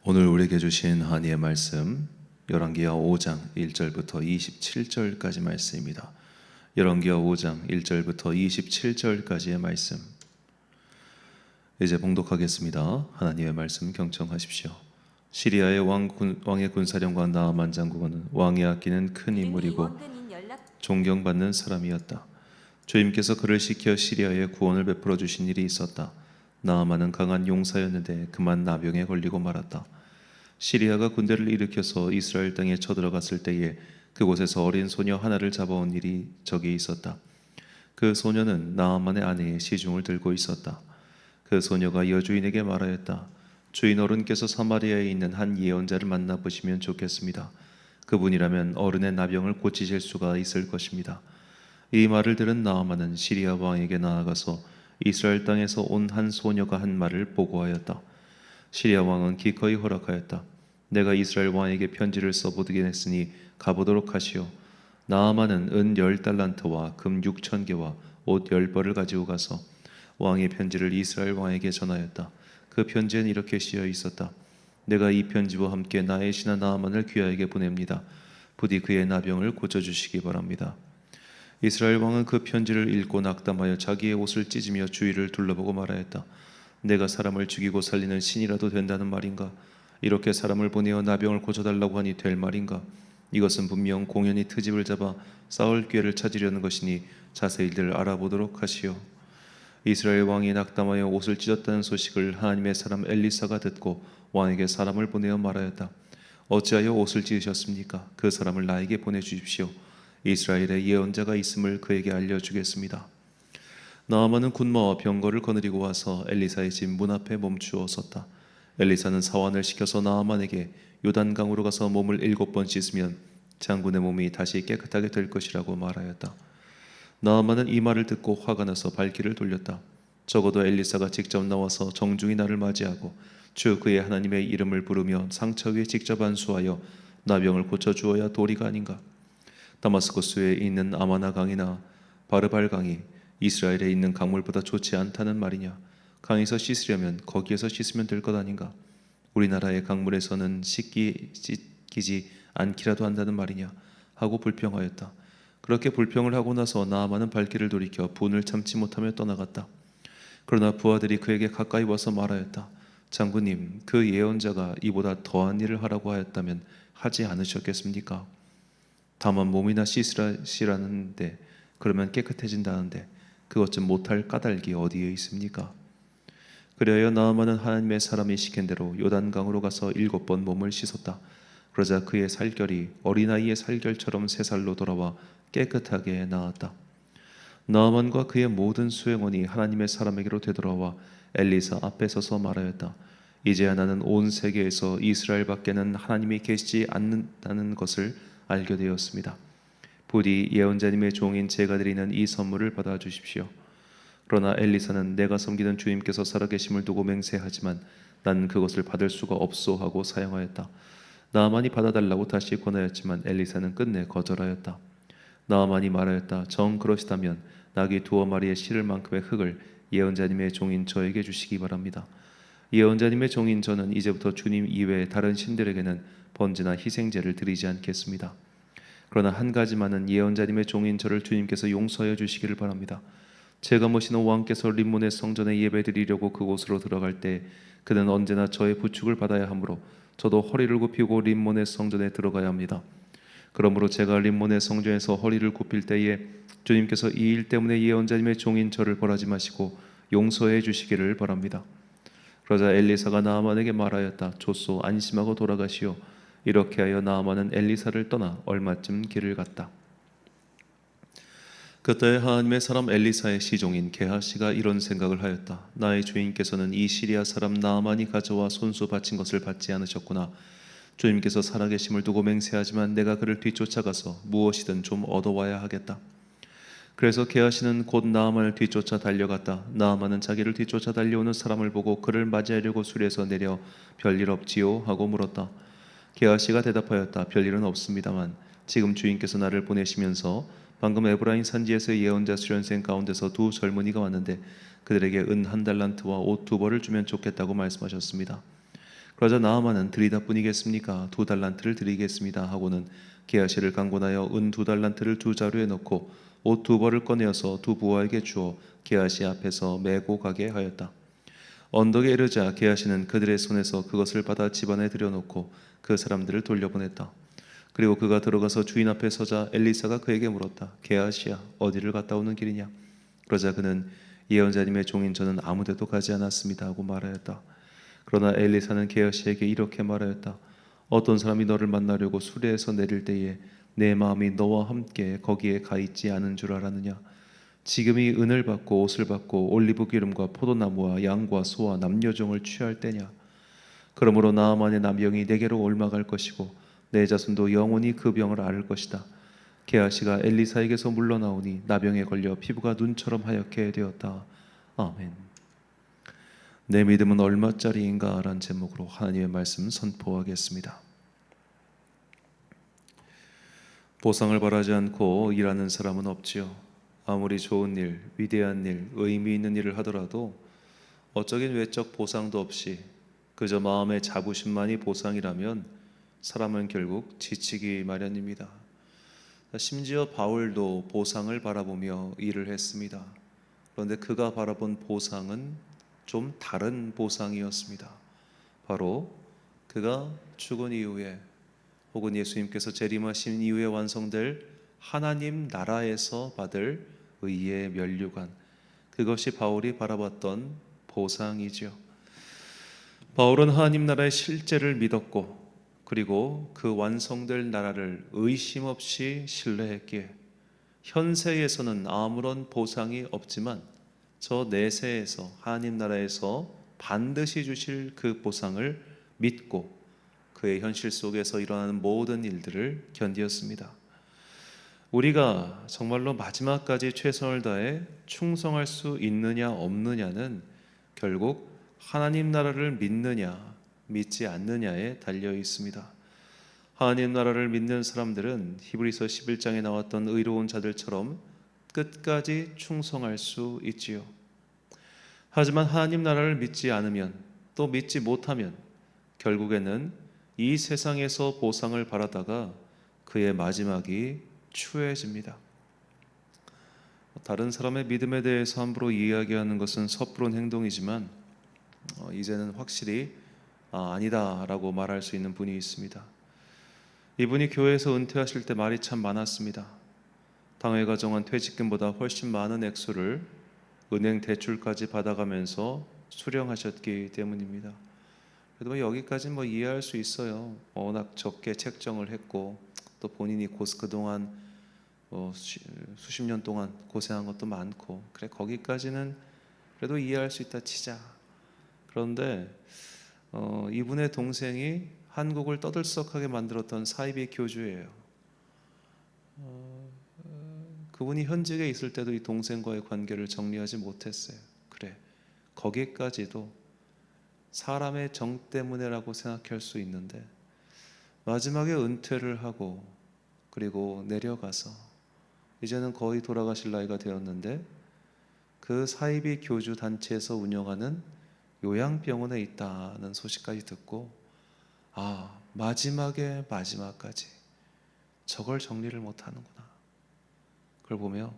오늘 우리에게 주신 하나님의 말씀 열왕기하 5장 1절부터 27절까지 말씀입니다. 열왕기하 5장 1절부터 27절까지의 말씀 이제 봉독하겠습니다. 하나님의 말씀 경청하십시오. 시리아의 왕의 군사령관 나아만 장군은 왕이 아끼는 큰 인물이고 존경받는 사람이었다. 주님께서 그를 시켜 시리아에 구원을 베풀어 주신 일이 있었다. 나아만은 강한 용사였는데 그만 나병에 걸리고 말았다. 시리아가 군대를 일으켜서 이스라엘 땅에 쳐들어갔을 때에 그곳에서 어린 소녀 하나를 잡아온 일이 저기 있었다. 그 소녀는 나아만의 아내의 시중을 들고 있었다. 그 소녀가 여주인에게 말하였다. 주인 어른께서 사마리아에 있는 한 예언자를 만나보시면 좋겠습니다. 그분이라면 어른의 나병을 고치실 수가 있을 것입니다. 이 말을 들은 나아만은 시리아 왕에게 나아가서 이스라엘 땅에서 온 한 소녀가 한 말을 보고하였다. 시리아 왕은 기꺼이 허락하였다. 내가 이스라엘 왕에게 편지를 써보내겠으니 가보도록 하시오. 나아만은 은 10달란트와 금 6,000개와 옷 10벌을 가지고 가서 왕의 편지를 이스라엘 왕에게 전하였다. 그 편지엔 이렇게 쓰여 있었다. 내가 이 편지와 함께 나의 신하 나아만을 귀하에게 보냅니다. 부디 그의 나병을 고쳐주시기 바랍니다. 이스라엘 왕은 그 편지를 읽고 낙담하여 자기의 옷을 찢으며 주위를 둘러보고 말하였다. 내가 사람을 죽이고 살리는 신이라도 된다는 말인가? 이렇게 사람을 보내어 나병을 고쳐달라고 하니 될 말인가? 이것은 분명 공연히 트집을 잡아 싸울 기회를 찾으려는 것이니 자세히들 알아보도록 하시오. 이스라엘 왕이 낙담하여 옷을 찢었다는 소식을 하나님의 사람 엘리사가 듣고 왕에게 사람을 보내어 말하였다. 어찌하여 옷을 찢으셨습니까? 그 사람을 나에게 보내주십시오. 이스라엘에 예언자가 있음을 그에게 알려주겠습니다. 나아만은 군마와 병거를 거느리고 와서 엘리사의 집 문 앞에 멈추어 섰다. 엘리사는 사환을 시켜서 나아만에게 요단강으로 가서 몸을 7번 씻으면 장군의 몸이 다시 깨끗하게 될 것이라고 말하였다. 나아만은 이 말을 듣고 화가 나서 발길을 돌렸다. 적어도 엘리사가 직접 나와서 정중히 나를 맞이하고 주 그의 하나님의 이름을 부르며 상처 위에 직접 안수하여 나병을 고쳐주어야 도리가 아닌가. 다마스코스에 있는 아마나 강이나 바르발 강이 이스라엘에 있는 강물보다 좋지 않다는 말이냐? 강에서 씻으려면 거기에서 씻으면 될 것 아닌가? 우리나라의 강물에서는 씻기지 않기라도 한다는 말이냐? 하고 불평하였다. 그렇게 불평을 하고 나서 나아만은 발길을 돌이켜 분을 참지 못하며 떠나갔다. 그러나 부하들이 그에게 가까이 와서 말하였다. 장군님, 그 예언자가 이보다 더한 일을 하라고 하였다면 하지 않으셨겠습니까? 다만 몸이나 씻으라는데 그러면 깨끗해진다는데 그것 좀 못할 까닭이 어디에 있습니까? 그리하여 나아만은 하나님의 사람이 시킨 대로 요단강으로 가서 7번 몸을 씻었다. 그러자 그의 살결이 어린아이의 살결처럼 새살로 돌아와 깨끗하게 나았다. 나아만과 그의 모든 수행원이 하나님의 사람에게로 되돌아와 엘리사 앞에 서서 말하였다. 이제야 나는 온 세계에서 이스라엘 밖에는 하나님이 계시지 않는다는 것을 알게 되었습니다. 부디 예언자님의 종인 제가 드리는 이 선물을 받아 주십시오. 그러나 엘리사는 내가 섬기는 주님께서 살아계심을 두고 맹세하지만 나는 그것을 받을 수가 없소 하고 사양하였다. 나아만이 받아달라고 다시 권하였지만 엘리사는 끝내 거절하였다. 나아만이 말하였다. 정 그러시다면 나귀 2마리에 실을 만큼의 흙을 예언자님의 종인 저에게 주시기 바랍니다. 예언자님의 종인 저는 이제부터 주님 이외의 다른 신들에게는 번제나 희생제를 드리지 않겠습니다. 그러나 한 가지만은 예언자님의 종인 저를 주님께서 용서하여 주시기를 바랍니다. 제가 모시는 왕께서 림몬의 성전에 예배드리려고 그곳으로 들어갈 때 그는 언제나 저의 부축을 받아야 하므로 저도 허리를 굽히고 림몬의 성전에 들어가야 합니다. 그러므로 제가 림몬의 성전에서 허리를 굽힐 때에 주님께서 이 일 때문에 예언자님의 종인 저를 벌하지 마시고 용서해 주시기를 바랍니다. 그러자 엘리사가 나아만에게 말하였다. 좋소, 안심하고 돌아가시오. 이렇게 하여 나아만은 엘리사를 떠나 얼마쯤 길을 갔다. 그때 하나님의 사람 엘리사의 시종인 게하시가 이런 생각을 하였다. 나의 주인께서는 이 시리아 사람 나아만이 가져와 손수 바친 것을 받지 않으셨구나. 주님께서 살아계심을 두고 맹세하지만 내가 그를 뒤쫓아가서 무엇이든 좀 얻어와야 하겠다. 그래서 게하시는 곧 나아만을 뒤쫓아 달려갔다. 나아만은 자기를 뒤쫓아 달려오는 사람을 보고 그를 맞이하려고 수리에서 내려 별일 없지요? 하고 물었다. 게하시가 대답하였다. 별일은 없습니다만 지금 주인께서 나를 보내시면서 방금 에브라임 산지에서 예언자 수련생 가운데서 2 젊은이가 왔는데 그들에게 은 1달란트와 옷 2벌을 주면 좋겠다고 말씀하셨습니다. 그러자 나아만은 드리다 뿐이겠습니까? 2달란트를 드리겠습니다 하고는 게하시를 강권하여 은 2달란트를 두 자루에 넣고 옷 2벌을 꺼내어서 두 부하에게 주어 게하시 앞에서 메고 가게 하였다. 언덕에 이르자 게하시는 그들의 손에서 그것을 받아 집안에 들여놓고 그 사람들을 돌려보냈다. 그리고 그가 들어가서 주인 앞에 서자 엘리사가 그에게 물었다. 게하시야, 어디를 갔다 오는 길이냐? 그러자 그는 예언자님의 종인 저는 아무데도 가지 않았습니다 하고 말하였다. 그러나 엘리사는 게하시에게 이렇게 말하였다. 어떤 사람이 너를 만나려고 수레에서 내릴 때에 내 마음이 너와 함께 거기에 가 있지 않은 줄 알았느냐? 지금이 은을 받고 옷을 받고 올리브 기름과 포도나무와 양과 소와 남녀종을 취할 때냐? 그러므로 나아만의 남병이 내게로 옮아갈 것이고 내 자손도 영원히 그 병을 앓을 것이다. 게하시가 엘리사에게서 물러나오니 나병에 걸려 피부가 눈처럼 하얗게 되었다. 아멘. 내 믿음은 얼마짜리인가? 라는 제목으로 하나님의 말씀 선포하겠습니다. 보상을 바라지 않고 일하는 사람은 없지요. 아무리 좋은 일, 위대한 일, 의미 있는 일을 하더라도 어적인 외적 보상도 없이 그저 마음의 자부심만이 보상이라면 사람은 결국 지치기 마련입니다. 심지어 바울도 보상을 바라보며 일을 했습니다. 그런데 그가 바라본 보상은 좀 다른 보상이었습니다. 바로 그가 죽은 이후에 혹은 예수님께서 재림하신 이후에 완성될 하나님 나라에서 받을 의의 면류관, 그것이 바울이 바라봤던 보상이지요. 바울은 하나님 나라의 실제를 믿었고 그리고 그 완성될 나라를 의심 없이 신뢰했기에 현세에서는 아무런 보상이 없지만 저 내세에서 하나님 나라에서 반드시 주실 그 보상을 믿고 그의 현실 속에서 일어나는 모든 일들을 견디었습니다. 우리가 정말로 마지막까지 최선을 다해 충성할 수 있느냐 없느냐는 결국 하나님 나라를 믿느냐 믿지 않느냐에 달려 있습니다. 하나님 나라를 믿는 사람들은 히브리서 11장에 나왔던 의로운 자들처럼 끝까지 충성할 수 있지요. 하지만 하나님 나라를 믿지 않으면 또 믿지 못하면 결국에는 이 세상에서 보상을 바라다가 그의 마지막이 추해집니다. 다른 사람의 믿음에 대해서 함부로 이야기하는 것은 섣부른 행동이지만 이제는 확실히 아니다라고 말할 수 있는 분이 있습니다. 이분이 교회에서 은퇴하실 때 말이 참 많았습니다. 당회가 정한 퇴직금보다 훨씬 많은 액수를 은행 대출까지 받아가면서 수령하셨기 때문입니다. 그래도 여기까지 이해할 수 있어요. 워낙 적게 책정을 했고 또 본인이 그동안 수십 년 동안 고생한 것도 많고 그래 거기까지는 그래도 이해할 수 있다 치자. 그런데 이분의 동생이 한국을 떠들썩하게 만들었던 사이비 교주예요. 그분이 현직에 있을 때도 이 동생과의 관계를 정리하지 못했어요. 그래 거기까지도 사람의 정 때문에라고 생각할 수 있는데 마지막에 은퇴를 하고 그리고 내려가서 이제는 거의 돌아가실 나이가 되었는데 그 사이비 교주 단체에서 운영하는 요양병원에 있다는 소식까지 듣고 마지막에 마지막까지 저걸 정리를 못하는구나. 그걸 보며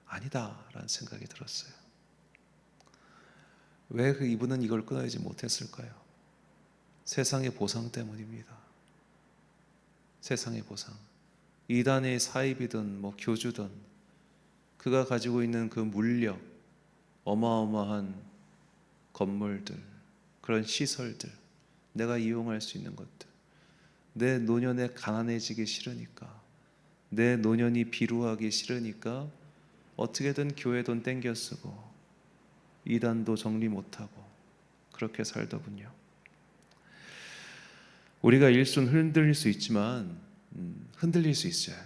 아니다라는 생각이 들었어요. 왜 이분은 이걸 끊어야지 못했을까요? 세상의 보상 때문입니다. 세상의 보상. 이단의 사입이든 교주든 그가 가지고 있는 그 물력, 어마어마한 건물들, 그런 시설들, 내가 이용할 수 있는 것들, 내 노년에 가난해지기 싫으니까, 내 노년이 비루하기 싫으니까 어떻게든 교회 돈 땡겨 쓰고 이단도 정리 못하고 그렇게 살더군요. 우리가 일순 흔들릴 수 있지만 흔들릴 수 있어요.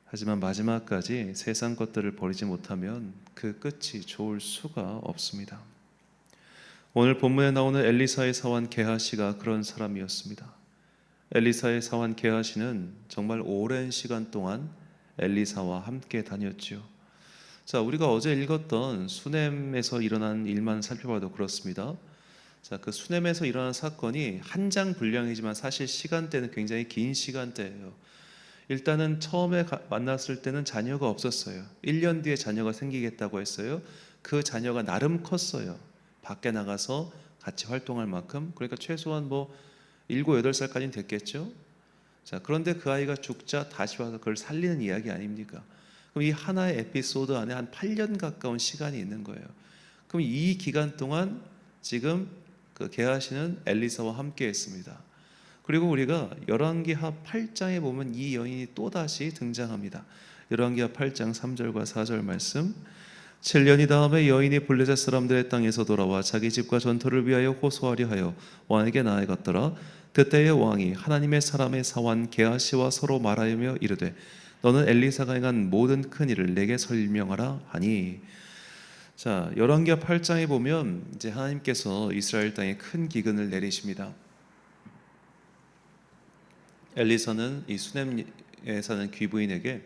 하지만 마지막까지 세상 것들을 버리지 못하면 그 끝이 좋을 수가 없습니다. 오늘 본문에 나오는 엘리사의 사환 게하시가 그런 사람이었습니다. 엘리사의 사환 게하시는 정말 오랜 시간 동안 엘리사와 함께 다녔지요. 자, 우리가 어제 읽었던 수넴에서 일어난 일만 살펴봐도 그렇습니다. 자, 그 수넴에서 일어난 사건이 한 장 분량이지만 사실 시간대는 굉장히 긴 시간대예요. 일단은 처음에 만났을 때는 자녀가 없었어요. 1년 뒤에 자녀가 생기겠다고 했어요. 그 자녀가 나름 컸어요. 밖에 나가서 같이 활동할 만큼. 그러니까 최소한 뭐 7, 8살까지는 됐겠죠. 자, 그런데 그 아이가 죽자 다시 와서 그걸 살리는 이야기 아닙니까? 그럼 이 하나의 에피소드 안에 한 8년 가까운 시간이 있는 거예요. 그럼 이 기간 동안 지금 그 게하시는 엘리사와 함께 했습니다. 그리고 우리가 열왕기하 8장에 보면 이 여인이 또다시 등장합니다. 열왕기하 8장 3절과 4절 말씀. 7년이 다음에 여인이 블레셋 사람들의 땅에서 돌아와 자기 집과 전투를 위하여 호소하려 하여 왕에게 나아갔더라. 그때의 왕이 하나님의 사람의 사환 게하시와 서로 말하며 이르되 너는 엘리사가 행한 모든 큰 일을 내게 설명하라 하니. 자, 열왕기하 8장에 보면 이제 하나님께서 이스라엘 땅에 큰 기근을 내리십니다. 엘리사는 이 수넴에 사는 귀부인에게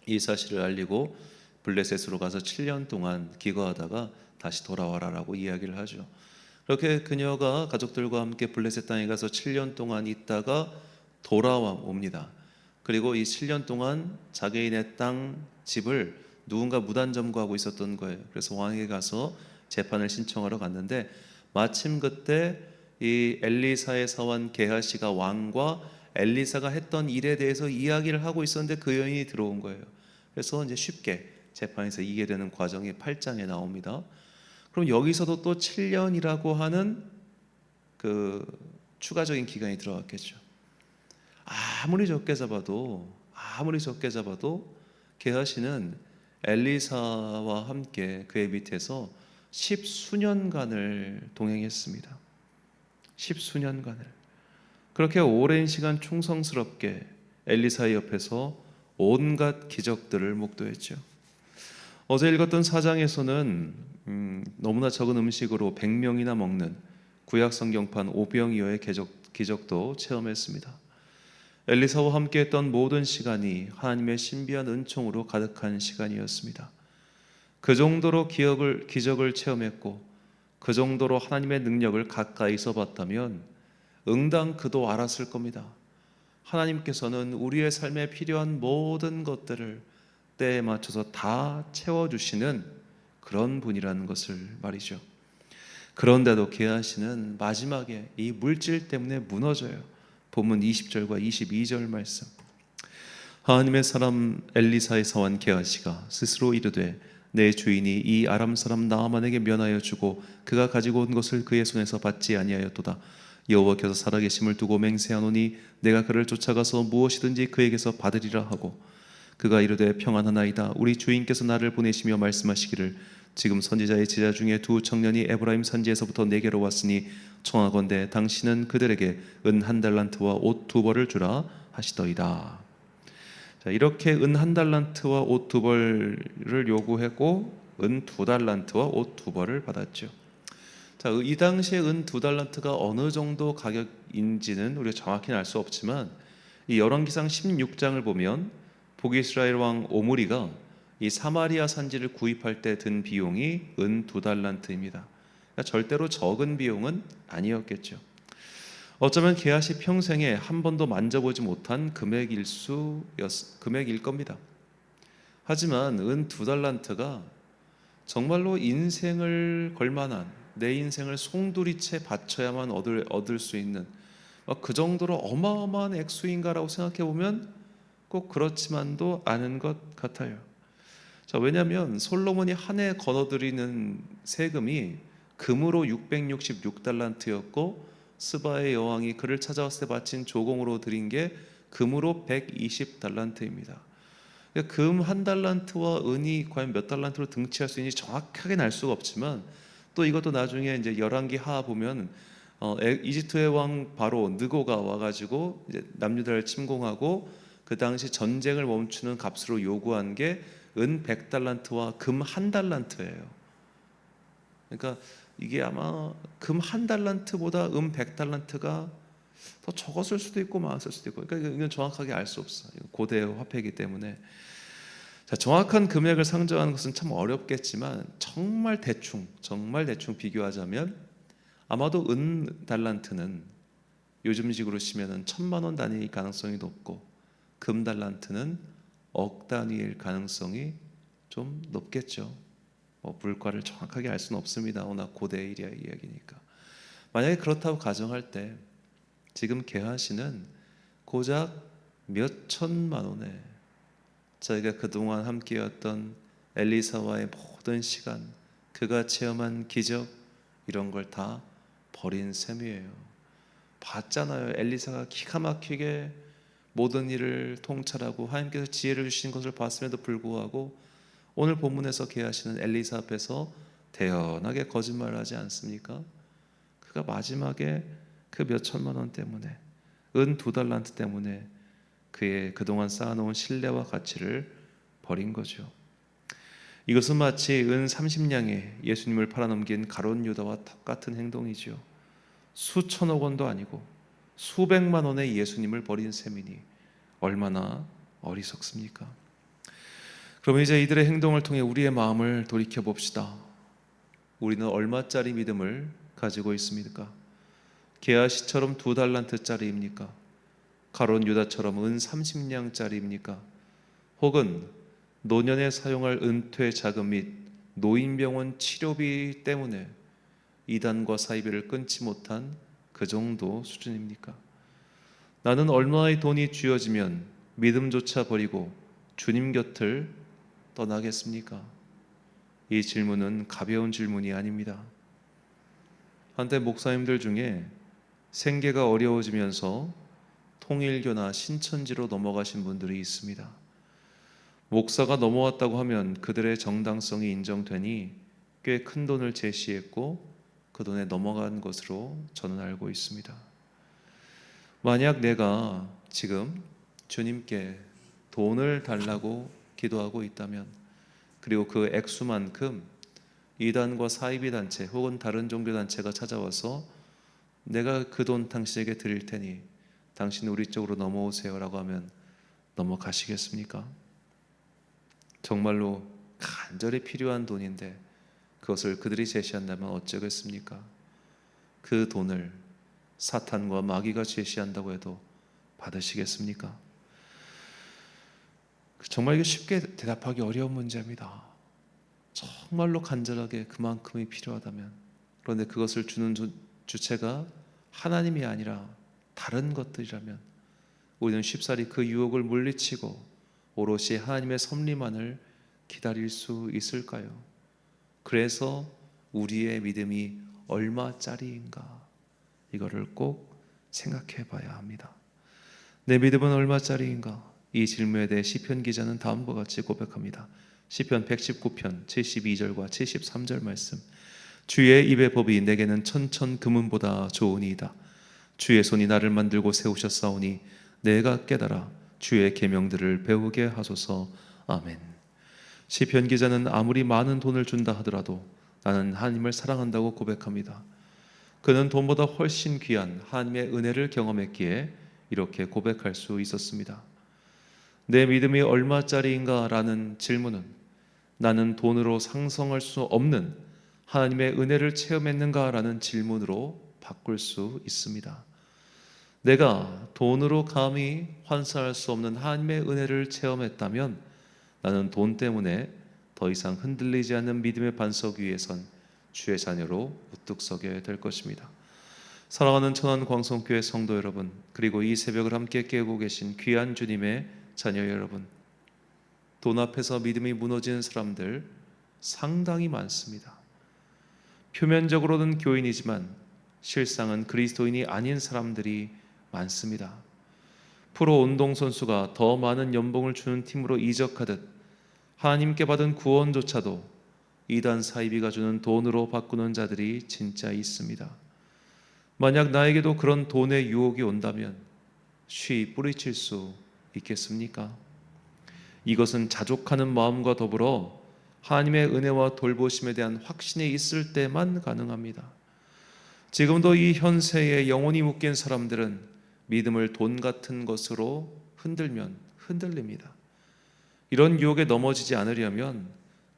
이 사실을 알리고 블레셋으로 가서 7년 동안 기거하다가 다시 돌아와라라고 이야기를 하죠. 그렇게 그녀가 가족들과 함께 블레셋 땅에 가서 7년 동안 있다가 돌아옵니다. 그리고 이 7년 동안 자기네 땅 집을 누군가 무단 점거하고 있었던 거예요. 그래서 왕에게 가서 재판을 신청하러 갔는데 마침 그때 이 엘리사의 사환 게하시가 왕과 엘리사가 했던 일에 대해서 이야기를 하고 있었는데 그 여인이 들어온 거예요. 그래서 이제 쉽게 재판에서 이기게 되는 과정이 8장에 나옵니다. 그럼 여기서도 또 7년이라고 하는 그 추가적인 기간이 들어갔겠죠. 아무리 적게 잡아도 게하시는 엘리사와 함께 그의 밑에서 10수년간을 동행했습니다. 10수년간을 그렇게 오랜 시간 충성스럽게 엘리사의 옆에서 온갖 기적들을 목도했죠. 어제 읽었던 4장에서는 너무나 적은 음식으로 100명이나 먹는 구약 성경판 오병이어의 기적도 체험했습니다. 엘리사와 함께했던 모든 시간이 하나님의 신비한 은총으로 가득한 시간이었습니다. 그 정도로 기적을 체험했고 그 정도로 하나님의 능력을 가까이서 봤다면 응당 그도 알았을 겁니다. 하나님께서는 우리의 삶에 필요한 모든 것들을 때에 맞춰서 다 채워주시는 그런 분이라는 것을 말이죠. 그런데도 게하시는 마지막에 이 물질 때문에 무너져요. 본문 20절과 22절 말씀. 하나님의 사람 엘리사의 사환 게하시가 스스로 이르되 내 주인이 이 아람 사람 나아만에게 면하여 주고 그가 가지고 온 것을 그의 손에서 받지 아니하였도다. 여호와께서 살아계심을 두고 맹세하노니 내가 그를 쫓아가서 무엇이든지 그에게서 받으리라 하고 그가 이르되 평안하나이다. 우리 주인께서 나를 보내시며 말씀하시기를 지금 선지자의 제자 중에 두 청년이 에브라임 산지에서부터 내게로 왔으니 청하건대 당신은 그들에게 은 1달란트와 옷 2벌을 주라 하시더이다. 자, 이렇게 은 1달란트와 옷 2벌을 요구했고 은 2달란트와 옷 2벌을 받았죠. 자, 이 당시에 은 2달란트가 어느 정도 가격인지는 우리가 정확히는 알 수 없지만 이 열왕기상 16장을 보면 북이스라엘 왕 오므리가 이 사마리아 산지를 구입할 때 든 비용이 은 2달란트입니다. 그러니까 절대로 적은 비용은 아니었겠죠. 어쩌면 게하시 평생에 한 번도 만져보지 못한 금액일 겁니다. 하지만 은 2달란트가 정말로 인생을 걸만한 내 인생을 송두리째 바쳐야만 얻을 수 있는 그 정도로 어마어마한 액수인가라고 생각해 보면 꼭 그렇지만도 않은 것 같아요. 자, 왜냐하면 솔로몬이 한 해 거둬들이는 세금이 금으로 666달란트였고 스바의 여왕이 그를 찾아왔을 때 바친 조공으로 드린 게 금으로 120달란트입니다. 그러니까 금 1달란트와 은이 과연 몇 달란트로 등치할 수 있는지 정확하게는 알 수가 없지만 또 이것도 나중에 이제 열왕기 하 보면 이집트의 왕 바로 느고가 와가지고 이제 남유다를 침공하고 그 당시 전쟁을 멈추는 값으로 요구한 게 은 100달란트와 금 1달란트예요. 그러니까 이게 아마 금 1달란트보다 은 100달란트가 더 적었을 수도 있고 많았을 수도 있고, 그러니까 이건 정확하게 알 수 없어요. 고대 화폐이기 때문에. 자, 정확한 금액을 상정하는 것은 참 어렵겠지만 정말 대충 비교하자면 아마도 은 달란트는 요즘식으로 치면은 1,000만 원 단위일 가능성이 높고 금 달란트는 억 단위일 가능성이 좀 높겠죠. 물가를 정확하게 알 수는 없습니다. 워낙 고대 이야기니까. 만약에 그렇다고 가정할 때 지금 게하시는 고작 몇 천만 원에 저희가 그동안 함께였던 엘리사와의 모든 시간, 그가 체험한 기적 이런 걸 다 버린 셈이에요. 봤잖아요. 엘리사가 기가 막히게 모든 일을 통찰하고 하나님께서 지혜를 주신 것을 봤음에도 불구하고 오늘 본문에서 게하시는 엘리사 앞에서 대연하게 거짓말을 하지 않습니까? 그가 마지막에 그 몇 천만 원 때문에, 은 2달란트 때문에 그의 그동안 쌓아놓은 신뢰와 가치를 버린 거죠. 이것은 마치 은 30냥에 예수님을 팔아넘긴 가룟 유다와 똑같은 행동이죠. 수천억 원도 아니고 수백만 원의 예수님을 버린 셈이니 얼마나 어리석습니까? 그럼 이제 이들의 행동을 통해 우리의 마음을 돌이켜 봅시다. 우리는 얼마짜리 믿음을 가지고 있습니까? 게하시처럼 2달란트짜리입니까? 가룟 유다처럼 은 30냥짜리입니까? 혹은 노년에 사용할 은퇴 자금 및 노인병원 치료비 때문에 이단과 사이비를 끊지 못한 그 정도 수준입니까? 나는 얼마의 돈이 쥐어지면 믿음조차 버리고 주님 곁을 떠나겠습니까? 이 질문은 가벼운 질문이 아닙니다. 한때 목사님들 중에 생계가 어려워지면서 통일교나 신천지로 넘어가신 분들이 있습니다. 목사가 넘어왔다고 하면 그들의 정당성이 인정되니 꽤 큰 돈을 제시했고 그 돈에 넘어간 것으로 저는 알고 있습니다. 만약 내가 지금 주님께 돈을 달라고 기도하고 있다면, 그리고 그 액수만큼 이단과 사이비 단체 혹은 다른 종교 단체가 찾아와서 내가 그 돈 당신에게 드릴 테니 당신 우리 쪽으로 넘어오세요 라고 하면 넘어가시겠습니까? 정말로 간절히 필요한 돈인데 그것을 그들이 제시한다면 어쩌겠습니까? 그 돈을 사탄과 마귀가 제시한다고 해도 받으시겠습니까? 정말 이게 쉽게 대답하기 어려운 문제입니다. 정말로 간절하게 그만큼이 필요하다면, 그런데 그것을 주는 주체가 하나님이 아니라 다른 것들이라면 우리는 쉽사리 그 유혹을 물리치고 오롯이 하나님의 섭리만을 기다릴 수 있을까요? 그래서 우리의 믿음이 얼마짜리인가, 이거를 꼭 생각해 봐야 합니다. 내 믿음은 얼마짜리인가? 이 질문에 대해 시편 기자는 다음과 같이 고백합니다. 시편 119편 72절과 73절 말씀. 주의 입의 법이 내게는 천천 금은보다 좋으니이다. 주의 손이 나를 만들고 세우셨사오니 내가 깨달아 주의 계명들을 배우게 하소서. 아멘. 시편 기자는 아무리 많은 돈을 준다 하더라도 나는 하나님을 사랑한다고 고백합니다. 그는 돈보다 훨씬 귀한 하나님의 은혜를 경험했기에 이렇게 고백할 수 있었습니다. 내 믿음이 얼마짜리인가 라는 질문은 나는 돈으로 상성할 수 없는 하나님의 은혜를 체험했는가 라는 질문으로 바꿀 수 있습니다. 내가 돈으로 감히 환산할 수 없는 하나님의 은혜를 체험했다면 나는 돈 때문에 더 이상 흔들리지 않는 믿음의 반석 위에 선 주의 자녀로 우뚝 서게 될 것입니다. 사랑하는 천안광성교회 성도 여러분, 그리고 이 새벽을 함께 깨우고 계신 귀한 주님의 자녀 여러분, 돈 앞에서 믿음이 무너지는 사람들 상당히 많습니다. 표면적으로는 교인이지만 실상은 그리스도인이 아닌 사람들이 많습니다. 프로 운동선수가 더 많은 연봉을 주는 팀으로 이적하듯 하나님께 받은 구원조차도 이단 사이비가 주는 돈으로 바꾸는 자들이 진짜 있습니다. 만약 나에게도 그런 돈의 유혹이 온다면 쉬이 뿌리칠 수 있겠습니까? 이것은 자족하는 마음과 더불어 하나님의 은혜와 돌보심에 대한 확신이 있을 때만 가능합니다. 지금도 이 현세에 영혼이 묶인 사람들은 믿음을 돈 같은 것으로 흔들면 흔들립니다. 이런 유혹에 넘어지지 않으려면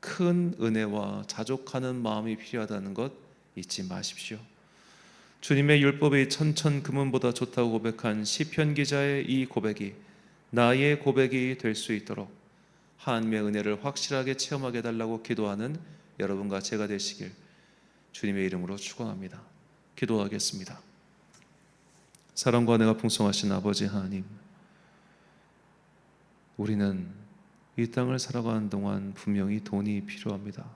큰 은혜와 자족하는 마음이 필요하다는 것 잊지 마십시오. 주님의 율법이 천천 금은보다 좋다고 고백한 시편 기자의 이 고백이 나의 고백이 될 수 있도록 하나님의 은혜를 확실하게 체험하게 해달라고 기도하는 여러분과 제가 되시길 주님의 이름으로 축원합니다. 기도하겠습니다. 사랑과 은혜가 풍성하신 아버지 하나님, 우리는 이 땅을 살아가는 동안 분명히 돈이 필요합니다.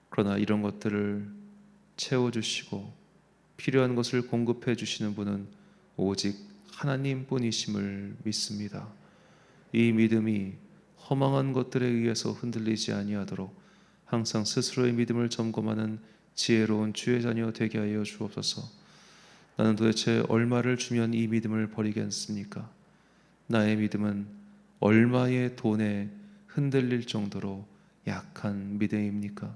그러나 이런 것들을 채워주시고 필요한 것을 공급해 주시는 분은 오직 하나님뿐이심을 믿습니다. 이 믿음이 허망한 것들에 의해서 흔들리지 아니하도록 항상 스스로의 믿음을 점검하는 지혜로운 주의 자녀 되게 하여 주옵소서. 나는 도대체 얼마를 주면 이 믿음을 버리겠습니까? 나의 믿음은 얼마의 돈에 흔들릴 정도로 약한 믿음입니까?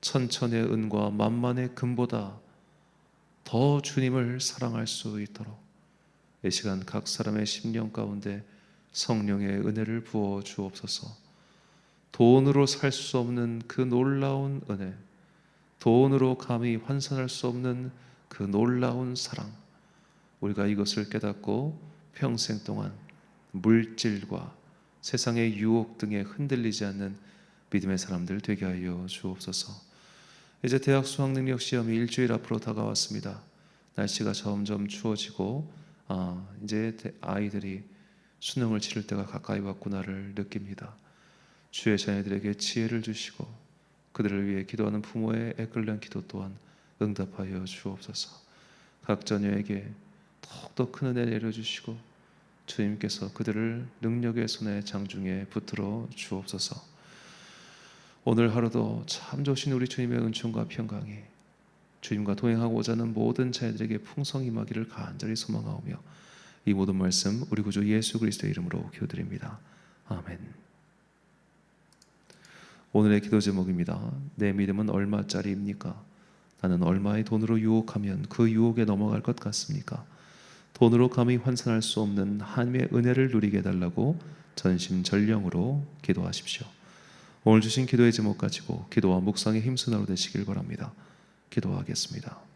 천천의 은과 만만의 금보다 더 주님을 사랑할 수 있도록 이 시간 각 사람의 심령 가운데 성령의 은혜를 부어 주옵소서. 돈으로 살 수 없는 그 놀라운 은혜, 돈으로 감히 환산할 수 없는 그 놀라운 사랑, 우리가 이것을 깨닫고 평생 동안 물질과 세상의 유혹 등에 흔들리지 않는 믿음의 사람들 되게 하여 주옵소서. 이제 대학 수학능력 시험이 일주일 앞으로 다가왔습니다. 날씨가 점점 추워지고 이제 아이들이 수능을 치를 때가 가까이 왔구나를 느낍니다. 주의 자녀들에게 지혜를 주시고 그들을 위해 기도하는 부모의 애끓는 기도 또한 응답하여 주옵소서. 각 자녀에게 더욱더 큰 은혜 내려주시고 주님께서 그들을 능력의 손에 장중에 붙들어 주옵소서. 오늘 하루도 참 좋으신 우리 주님의 은총과 평강이 주님과 동행하고자 하는 모든 자녀들에게 풍성히 임하기를 간절히 소망하오며 이 모든 말씀 우리 구주 예수 그리스도의 이름으로 기도드립니다. 아멘. 오늘의 기도 제목입니다. 내 믿음은 얼마짜리입니까? 나는 얼마의 돈으로 유혹하면 그 유혹에 넘어갈 것 같습니까? 돈으로 감히 환산할 수 없는 하나님의 은혜를 누리게 해달라고 전심전령으로 기도하십시오. 오늘 주신 기도의 제목 가지고 기도와 묵상의 힘쓰나로 되시길 바랍니다. 기도하겠습니다.